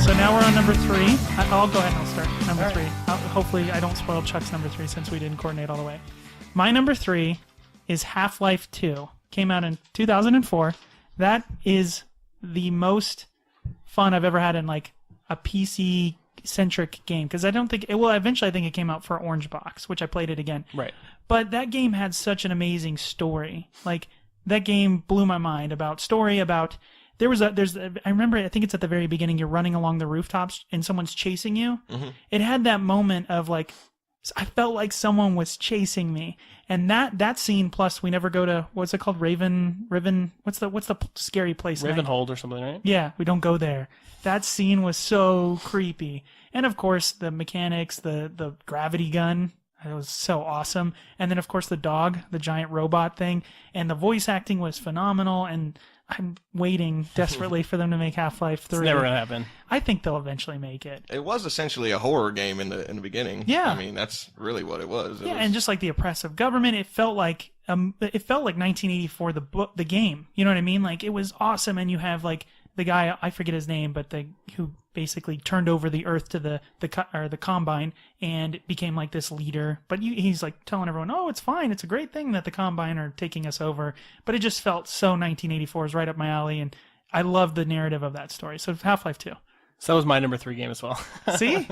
So now we're on number 3. I'll go ahead and I'll start. Number 3. Hopefully I don't spoil Chuck's number 3 since we didn't coordinate all the way. My number 3 is Half-Life 2. Came out in 2004. That is the most fun I've ever had in like a PC-centric game. Because I don't think... eventually I think it came out for Orange Box, which I played it again. Right. But that game had such an amazing story. Like, that game blew my mind about story, about... I remember, I think it's at the very beginning, you're running along the rooftops and someone's chasing you. Mm-hmm. It had that moment of like, I felt like someone was chasing me. And that scene, plus we never go to, what's it called? Raven, what's the scary place? Ravenhold or something, right? Yeah, we don't go there. That scene was so creepy. And of course, the mechanics, the gravity gun, it was so awesome. And then of course the dog, the giant robot thing, and the voice acting was phenomenal. And I'm waiting desperately for them to make Half-Life 3. It's never gonna happen. I think they'll eventually make it. It was essentially a horror game in the beginning. Yeah. I mean, that's really what it was. And just like the oppressive government, it felt like 1984 the game. You know what I mean? Like, it was awesome, and you have like the guy, I forget his name, but who basically turned over the Earth to the Combine and became like this leader. But he's like telling everyone, "Oh, it's fine. It's a great thing that the Combine are taking us over." But it just felt so 1984 is right up my alley, and I love the narrative of that story. So Half-Life 2. So that was my number 3 game as well. See?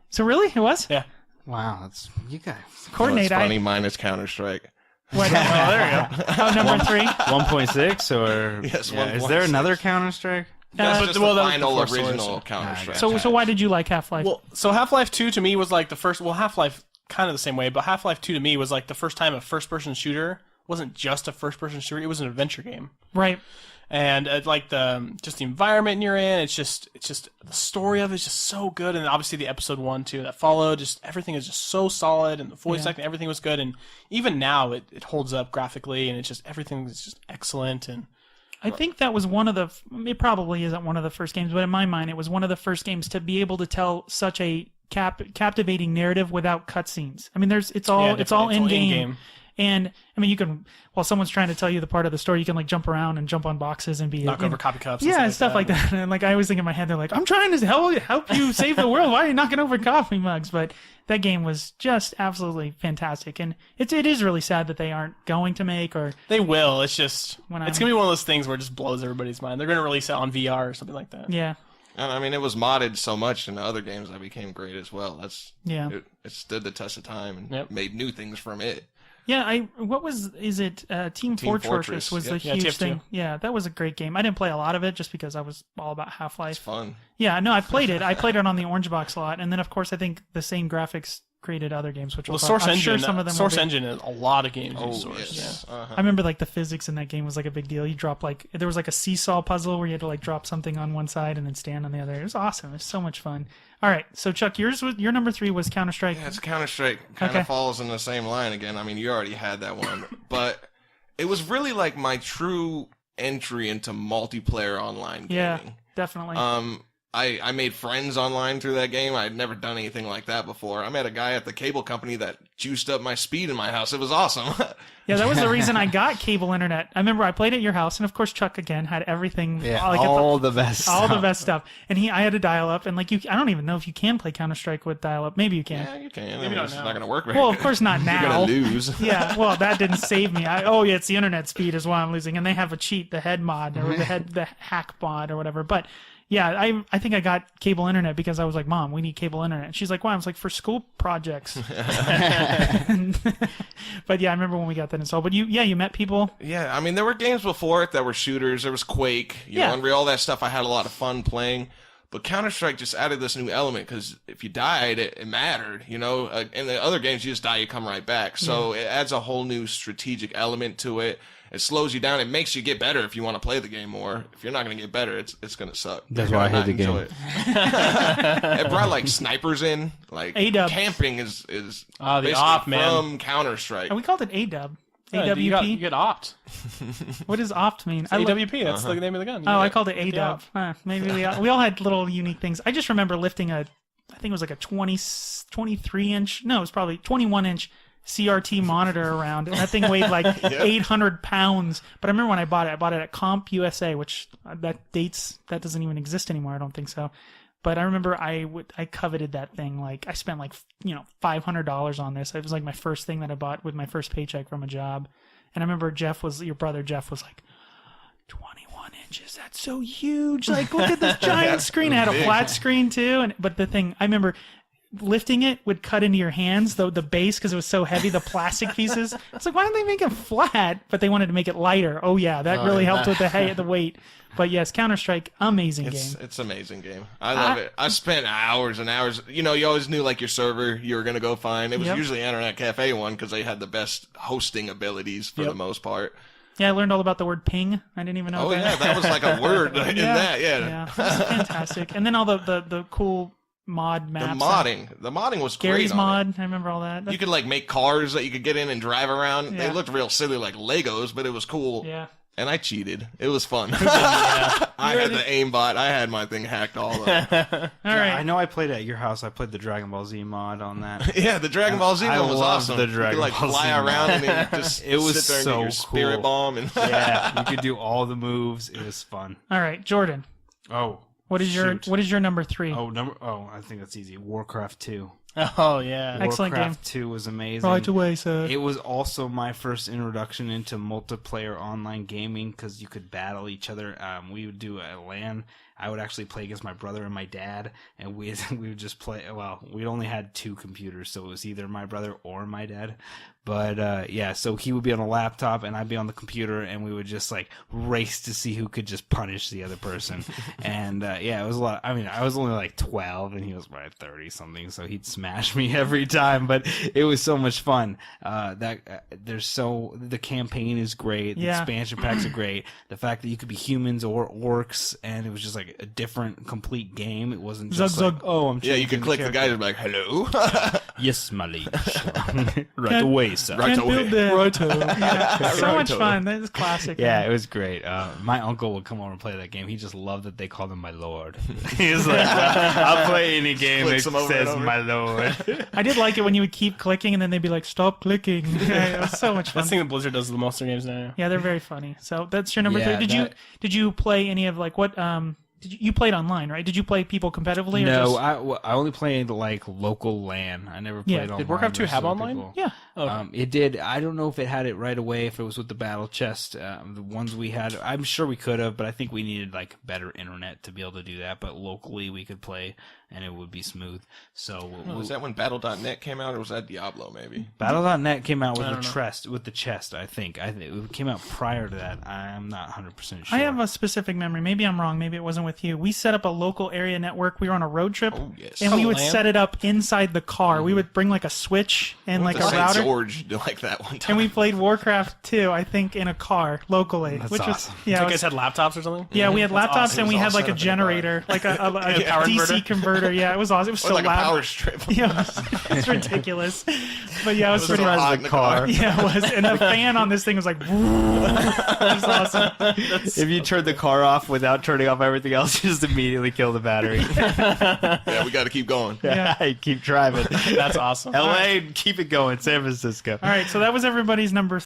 So really, it was? Yeah. Wow, that's you guys. Coordinate. Well, it's funny. Mine is Counter-Strike. What? Oh, there you go. Oh, number 3. 1.6 or Yes, is there 1.6. another Counter-Strike? That's just that the was final the first original one. Counter-Strike. So why did you like Half-Life? Well, so Half-Life 2 to me was like the first. Well, Half-Life kind of the same way, but Half-Life 2 to me was like the first time a first-person shooter wasn't just a first-person shooter; it was an adventure game. Right. And like the environment you're in, it's just the story of it is just so good, and obviously the episode 1 too that followed, just everything is just so solid, and the voice acting, everything was good, and even now it holds up graphically, and it's just everything is just excellent. And I think that was one of the. It probably isn't one of the first games, but in my mind, it was one of the first games to be able to tell such a captivating narrative without cutscenes. I mean, it's all in game. And I mean, you can, while someone's trying to tell you the part of the story, you can like jump around and jump on boxes and knock over coffee cups. Yeah, and stuff like that. And like I always think in my head, they're like, "I'm trying to help you save the world. Why are you knocking over coffee mugs?" But that game was just absolutely fantastic, and it is really sad that they aren't going to make or they will. It's just it's gonna be one of those things where it just blows everybody's mind. They're gonna release it on VR or something like that. Yeah. And I mean, it was modded so much in the other games that became great as well. It stood the test of time and made new things from it. Yeah, Team Fortress was the huge thing. Yeah, that was a great game. I didn't play a lot of it just because I was all about Half-Life. It's fun. Yeah, no, I played it. I played it on the Orange Box lot, and then of course I think the same graphics created other games, which Source Engine. Sure some of them Source Engine is a lot of games. Yes. Yeah. Uh-huh. I remember like the physics in that game was like a big deal. You drop there was like a seesaw puzzle where you had to like drop something on one side and then stand on the other. It was awesome. It was so much fun. All right, so Chuck, your number 3 was Counter-Strike. Yeah, it's Counter-Strike. Kind of falls in the same line again. I mean, you already had that one, but it was really like my true entry into multiplayer online gaming. Yeah, definitely. I made friends online through that game. I had never done anything like that before. I met a guy at the cable company that juiced up my speed in my house. It was awesome. Yeah, that was the reason I got cable internet. I remember I played at your house, and of course Chuck again had everything. Yeah, like all the best stuff. And I had to dial up, and like I don't even know if you can play Counter-Strike with dial up. Maybe you can. Yeah, you can. Maybe I mean, not it's now. not going to work very Well, of good. course not now. You're going to lose. Yeah, well, that didn't save me. It's the internet speed is why I'm losing. And they have a cheat, the head mod, or the hack mod, or whatever. But yeah, I think I got cable internet because I was like, "Mom, we need cable internet." And she's like, "Why?" I was like, "For school projects." But yeah, I remember when we got that installed. But you met people. Yeah, I mean, there were games before it that were shooters. There was Quake, Unreal, all that stuff. I had a lot of fun playing. But Counter-Strike just added this new element because if you died, it mattered, in the other games, you just die, you come right back. So it adds a whole new strategic element to it. It slows you down. It makes you get better if you want to play the game more. If you're not going to get better, it's going to suck. That's why I hate the game. It brought like snipers in. Like A-dub. camping is the basically op, man. from Counter-Strike. And we called it ADUB. Yeah, AWP. you get opt. What does opt mean? AWP. That's the name of the gun. I called it ADUB. Maybe we all had little unique things. I just remember lifting I think it was like a 23 inch. No, it was probably 21 inch CRT monitor around, and that thing weighed like 800 pounds. But I remember when I bought it at Comp USA, which that doesn't even exist anymore. I don't think so. But I remember I coveted that thing. Like I spent like $500 on this. It was like my first thing that I bought with my first paycheck from a job. And I remember your brother Jeff was like, 21 inches. That's so huge. Like, look at this giant screen. It had a flat screen too. But the thing, I remember lifting it would cut into your hands, the base, because it was so heavy, the plastic pieces. It's like, why don't they make it flat? But they wanted to make it lighter. Oh yeah, that really helped with the weight. But yes, Counter-Strike, amazing game. It's an amazing game. I love it. I spent hours and hours. You always knew like your server you were going to go find. It was usually Internet Cafe one because they had the best hosting abilities for the most part. Yeah, I learned all about the word ping. I didn't even know that. That was like a word in that. Yeah. It was fantastic. And then all the cool mod maps. The modding was great. Gary's mod, I remember all that. You could like make cars that you could get in and drive around. They looked real silly like Legos, but it was cool. Yeah. And I cheated. It was fun. I had the aimbot. I had my thing hacked all up. All right. I know I played at your house. I played the Dragon Ball Z mod on that. Yeah, the Dragon Ball Z one was awesome. The Dragon you could Ball fly Z around mod. and then just It was sit there and so get your spirit cool. bomb. And Yeah, you could do all the moves. It was fun. All right, Jordan. Oh, What is your number 3? I think that's easy. Warcraft 2. Oh yeah. Excellent Warcraft game. 2 was amazing. Right away, sir. It was also my first introduction into multiplayer online gaming because you could battle each other. We would do a LAN. I would actually play against my brother and my dad, and we would just play. Well, we only had 2 computers, so it was either my brother or my dad. But so he would be on a laptop and I'd be on the computer, and we would just like race to see who could just punish the other person. And it was a lot. I mean, I was only like 12, and he was probably 30 something, so he'd smash me every time. But it was so much fun. The campaign is great. The expansion packs are great. The fact that you could be humans or orcs, and it was just like a different, complete game. It wasn't just Zug, like, zug. oh, I'm changing you could click the guy and be like, hello. Yes, my liege. Right away, sir. Right Can't away. build that. Yeah, so much fun. That is classic. Yeah, it was great. My uncle would come over and play that game. He just loved that they called him my lord. He was like, I'll play any game that Clicks him over and says over. my lord. I did like it when you would keep clicking and then they'd be like, stop clicking. It was so much fun. That's the thing that Blizzard does with the monster games now. Yeah, they're very funny. So that's your number Yeah, 3. Did you play any of like what you played online, right? Did you play people competitively? Or No, just... I only played like local LAN. I never played online. Did Warcraft 2 versus have other online? people. Yeah. It did. I don't know if it had it right away, if it was with the battle chest. The ones we had, I'm sure we could have, but I think we needed like better internet to be able to do that. But locally we could play and it would be smooth. So Was that when Battle.net came out, or was that Diablo maybe? Battle.net came out with the chest, I think. It came out prior to that. I'm not 100% sure. I have a specific memory. Maybe I'm wrong. Maybe it wasn't with you. We set up a local area network. We were on a road trip, Oh, yes. and we would LAN? set it up inside the car. We would bring like a switch and like a St. router, George did like that one time. and we played Warcraft 2, I think, in a car locally, That's which awesome. was yeah. You it guys was- had laptops or something? yeah, we had That's laptops awesome. and we It was had all like a set up in the generator, like a power DC converter. Yeah, it was awesome. It was Or so like loud. a power strip. Yeah, it's ridiculous. But yeah, it was pretty so hot much in the car. Yeah, it was. And the fan on this thing was like, it was awesome. If you turn the car off without turning off everything else, you just immediately kill the battery. Yeah, we got to keep going. Yeah. Keep driving. That's awesome. LA, keep it going. San Francisco. All right, so that was everybody's number